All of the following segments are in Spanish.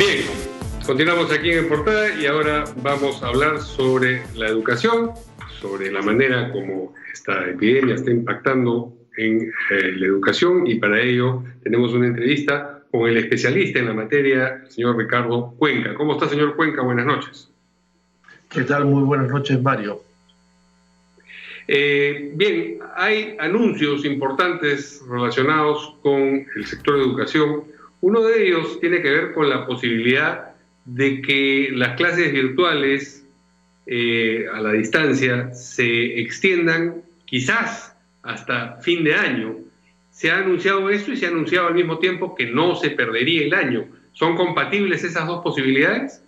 Bien, continuamos aquí en Portada y ahora vamos a hablar sobre la educación, sobre la manera como esta epidemia está impactando en la educación, y para ello tenemos una entrevista con el especialista en la materia, el señor Ricardo Cuenca. ¿Cómo está, señor Cuenca? Buenas noches. ¿Qué tal? Muy buenas noches, Mario. Bien, hay anuncios importantes relacionados con el sector de educación. Uno de ellos tiene que ver con la posibilidad de que las clases virtuales a la distancia se extiendan quizás hasta fin de año. Se ha anunciado esto y se ha anunciado al mismo tiempo que no se perdería el año. ¿Son compatibles esas dos posibilidades?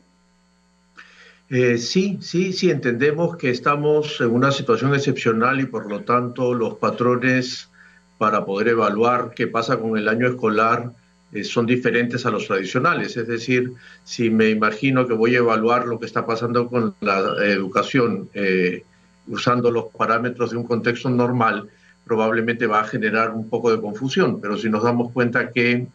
Sí, entendemos que estamos en una situación excepcional y por lo tanto los patrones para poder evaluar qué pasa con el año escolar son diferentes a los tradicionales. Es decir, si me imagino que voy a evaluar lo que está pasando con la educación usando los parámetros de un contexto normal, probablemente va a generar un poco de confusión, pero si nos damos cuenta que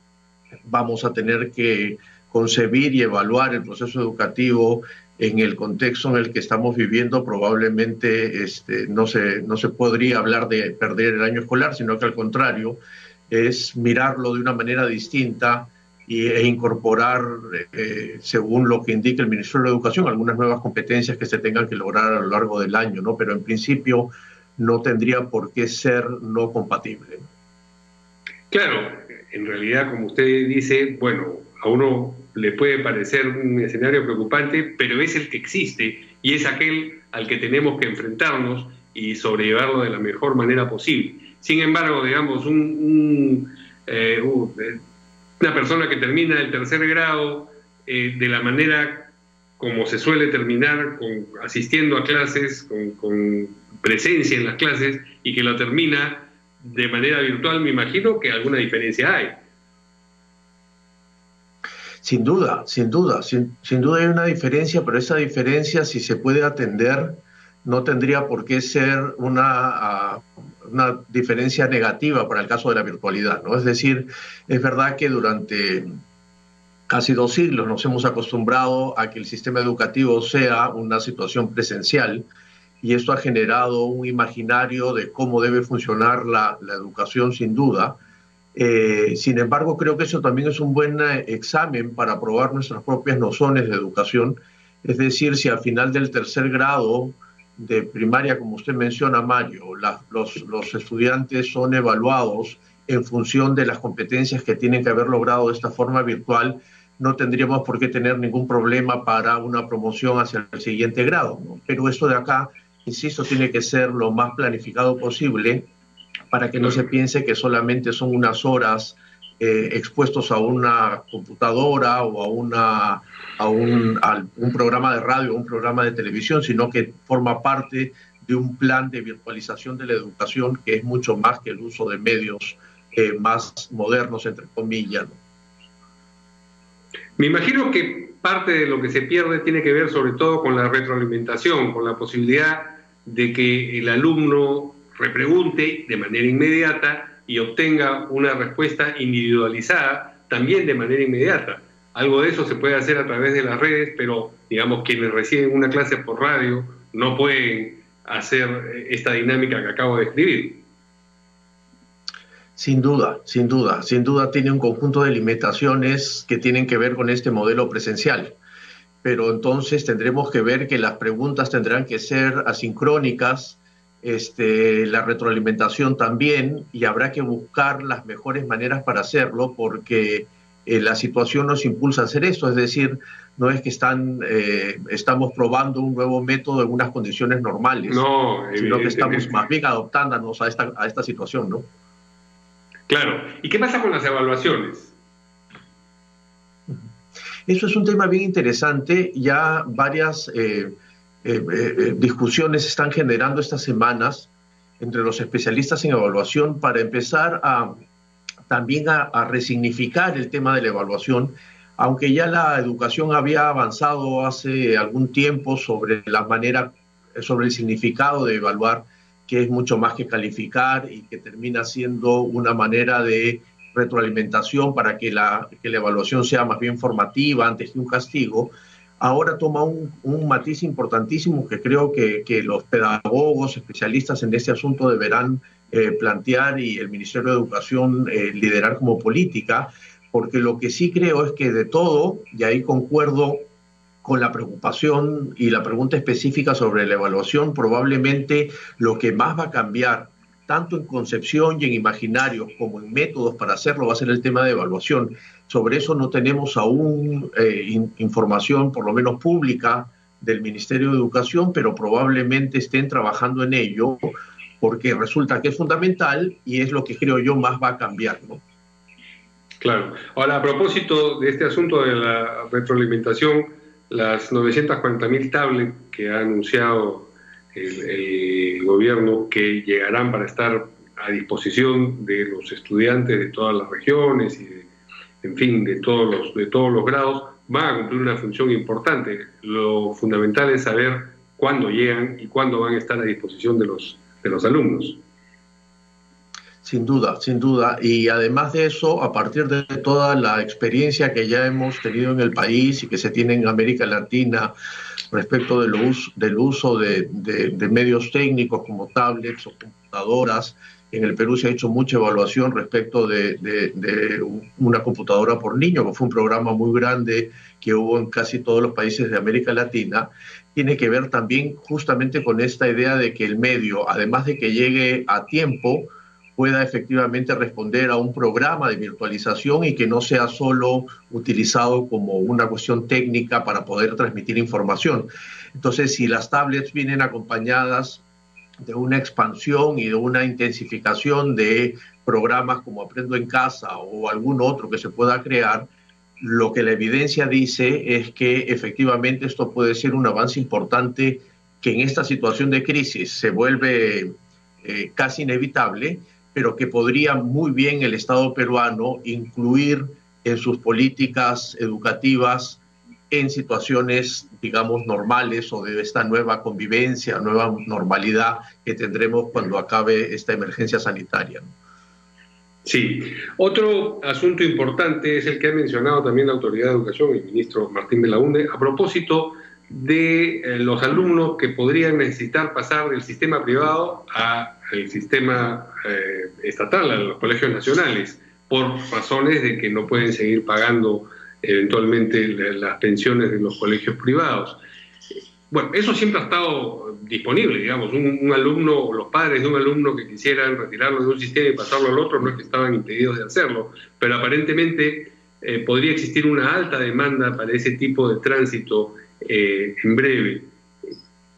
vamos a tener que concebir y evaluar el proceso educativo en el contexto en el que estamos viviendo, probablemente no se podría hablar de perder el año escolar, sino que al contrario, es mirarlo de una manera distinta e incorporar, según lo que indica el Ministerio de Educación, algunas nuevas competencias que se tengan que lograr a lo largo del año, ¿no? Pero en principio no tendría por qué ser no compatible. Claro, en realidad, como usted dice, bueno, a uno le puede parecer un escenario preocupante, pero es el que existe y es aquel al que tenemos que enfrentarnos y sobrellevarlo de la mejor manera posible. Sin embargo, digamos, una persona que termina el tercer grado de la manera como se suele terminar, asistiendo a clases, con presencia en las clases, y que lo termina de manera virtual, me imagino que alguna diferencia hay. Sin duda hay una diferencia, pero esa diferencia, si se puede atender, no tendría por qué ser una diferencia negativa para el caso de la virtualidad, ¿no? Es decir, es verdad que durante casi 2 siglos nos hemos acostumbrado a que el sistema educativo sea una situación presencial, y esto ha generado un imaginario de cómo debe funcionar la educación, sin duda. Sin embargo, creo que eso también es un buen examen para probar nuestras propias nociones de educación. Es decir, si al final del tercer grado de primaria, como usted menciona, Mario, los estudiantes son evaluados en función de las competencias que tienen que haber logrado de esta forma virtual, no tendríamos por qué tener ningún problema para una promoción hacia el siguiente grado, ¿no? Pero esto de acá, insisto, tiene que ser lo más planificado posible para que no se piense que solamente son unas horas expuestos a una computadora o a un programa de radio o un programa de televisión, sino que forma parte de un plan de virtualización de la educación que es mucho más que el uso de medios más modernos, entre comillas, ¿no? Me imagino que parte de lo que se pierde tiene que ver sobre todo con la retroalimentación, con la posibilidad de que el alumno repregunte de manera inmediata y obtenga una respuesta individualizada también de manera inmediata. Algo de eso se puede hacer a través de las redes, pero digamos quienes reciben una clase por radio no pueden hacer esta dinámica que acabo de describir. Sin duda tiene un conjunto de limitaciones que tienen que ver con este modelo presencial. Pero entonces tendremos que ver que las preguntas tendrán que ser asincrónicas, la retroalimentación también, y habrá que buscar las mejores maneras para hacerlo, porque la situación nos impulsa a hacer esto. Es decir, no es que estamos probando un nuevo método en unas condiciones normales, no, sino que estamos más bien adaptándonos a esta situación, ¿no? Claro. ¿Y qué pasa con las evaluaciones? Eso es un tema bien interesante. Ya varias discusiones se están generando estas semanas entre los especialistas en evaluación para empezar también a resignificar el tema de la evaluación, aunque ya la educación había avanzado hace algún tiempo sobre el significado de evaluar, que es mucho más que calificar y que termina siendo una manera de retroalimentación para que la evaluación sea más bien formativa antes que un castigo, ahora toma un matiz importantísimo que creo que los pedagogos, especialistas en este asunto deberán plantear y el Ministerio de Educación liderar como política, porque lo que sí creo es que de todo, y ahí concuerdo con la preocupación y la pregunta específica sobre la evaluación, probablemente lo que más va a cambiar, tanto en concepción y en imaginarios como en métodos para hacerlo, va a ser el tema de evaluación. Sobre eso no tenemos aún información, por lo menos pública, del Ministerio de Educación, pero probablemente estén trabajando en ello, porque resulta que es fundamental y es lo que creo yo más va a cambiar, ¿no? Claro. Ahora, a propósito de este asunto de la retroalimentación, las 940.000 tablets que ha anunciado el gobierno que llegarán para estar a disposición de los estudiantes de todas las regiones y, en fin, de todos los grados, van a cumplir una función importante. Lo fundamental es saber cuándo llegan y cuándo van a estar a disposición de los alumnos. Sin duda, sin duda. Y además de eso, a partir de toda la experiencia que ya hemos tenido en el país y que se tiene en América Latina respecto del uso de medios técnicos como tablets o computadoras, en el Perú se ha hecho mucha evaluación respecto de una computadora por niño, que fue un programa muy grande que hubo en casi todos los países de América Latina. Tiene que ver también justamente con esta idea de que el medio, además de que llegue a tiempo, pueda efectivamente responder a un programa de virtualización y que no sea solo utilizado como una cuestión técnica para poder transmitir información. Entonces, si las tablets vienen acompañadas de una expansión y de una intensificación de programas como Aprendo en Casa o algún otro que se pueda crear, lo que la evidencia dice es que efectivamente esto puede ser un avance importante que en esta situación de crisis se vuelve casi inevitable, pero que podría muy bien el Estado peruano incluir en sus políticas educativas en situaciones, digamos, normales o de esta nueva convivencia, nueva normalidad que tendremos cuando acabe esta emergencia sanitaria. Sí. Otro asunto importante es el que ha mencionado también la Autoridad de Educación, el ministro Martín Belaúnde, a propósito de los alumnos que podrían necesitar pasar del sistema privado al sistema estatal, a los colegios nacionales, por razones de que no pueden seguir pagando eventualmente las pensiones de los colegios privados. Bueno, eso siempre ha estado disponible, digamos. Un alumno, los padres de un alumno que quisieran retirarlo de un sistema y pasarlo al otro, no es que estaban impedidos de hacerlo, pero aparentemente podría existir una alta demanda para ese tipo de tránsito en breve.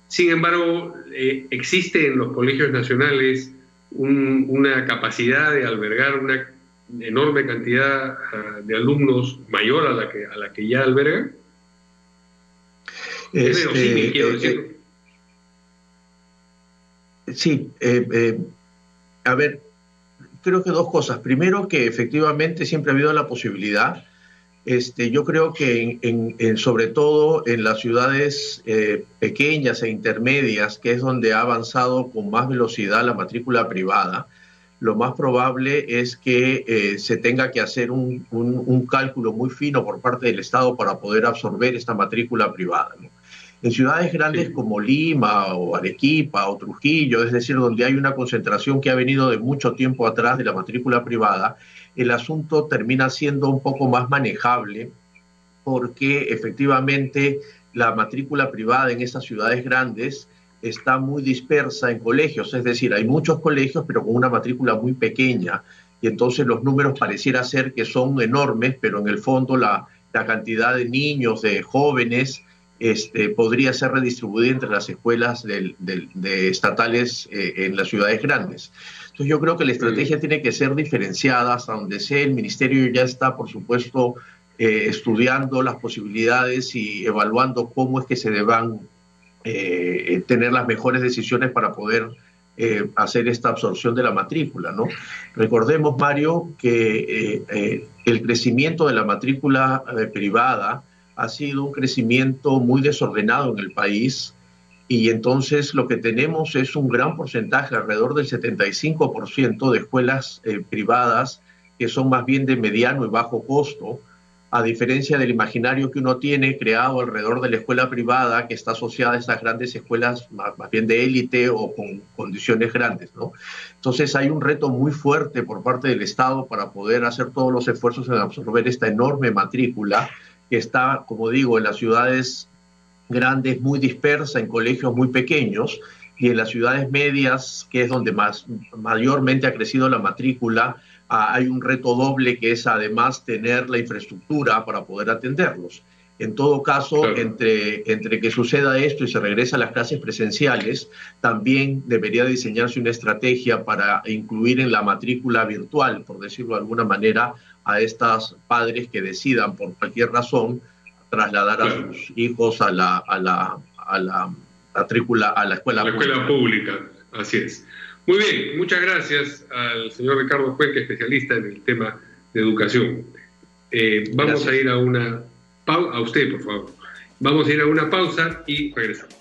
Sin embargo, existe en los colegios nacionales una capacidad de albergar una enorme cantidad de alumnos mayor a la que ya albergan. Sí, a ver, creo que dos cosas. Primero, que efectivamente siempre ha habido la posibilidad. Yo creo que sobre todo en las ciudades pequeñas e intermedias, que es donde ha avanzado con más velocidad la matrícula privada, lo más probable es que se tenga que hacer un cálculo muy fino por parte del Estado para poder absorber esta matrícula privada, ¿no? En ciudades grandes como Lima o Arequipa o Trujillo, es decir, donde hay una concentración que ha venido de mucho tiempo atrás de la matrícula privada, el asunto termina siendo un poco más manejable porque efectivamente la matrícula privada en estas ciudades grandes está muy dispersa en colegios, es decir, hay muchos colegios pero con una matrícula muy pequeña y entonces los números pareciera ser que son enormes, pero en el fondo la cantidad de niños, de jóvenes, podría ser redistribuida entre las escuelas de estatales en las ciudades grandes. Entonces yo creo que la estrategia tiene que ser diferenciada hasta donde sea. El Ministerio ya está, por supuesto, estudiando las posibilidades y evaluando cómo es que se deban tener las mejores decisiones para poder hacer esta absorción de la matrícula, ¿no? Recordemos, Mario, que el crecimiento de la matrícula privada ha sido un crecimiento muy desordenado en el país y entonces lo que tenemos es un gran porcentaje, alrededor del 75% de escuelas privadas que son más bien de mediano y bajo costo, a diferencia del imaginario que uno tiene creado alrededor de la escuela privada, que está asociada a estas grandes escuelas más bien de élite o con condiciones grandes, ¿no? Entonces hay un reto muy fuerte por parte del Estado para poder hacer todos los esfuerzos en absorber esta enorme matrícula que está, como digo, en las ciudades grandes muy dispersa, en colegios muy pequeños, y en las ciudades medias, que es donde mayormente ha crecido la matrícula, hay un reto doble, que es además tener la infraestructura para poder atenderlos. En todo caso, claro, entre que suceda esto y se regresa a las clases presenciales, también debería diseñarse una estrategia para incluir en la matrícula virtual, por decirlo de alguna manera, a estos padres que decidan por cualquier razón trasladar a sus hijos a la matrícula, a la escuela pública. Así es. Muy bien, muchas gracias al señor Ricardo Cuenca, especialista en el tema de educación. Vamos a ir a una pausa. A usted, por favor. Vamos a ir a una pausa y regresamos.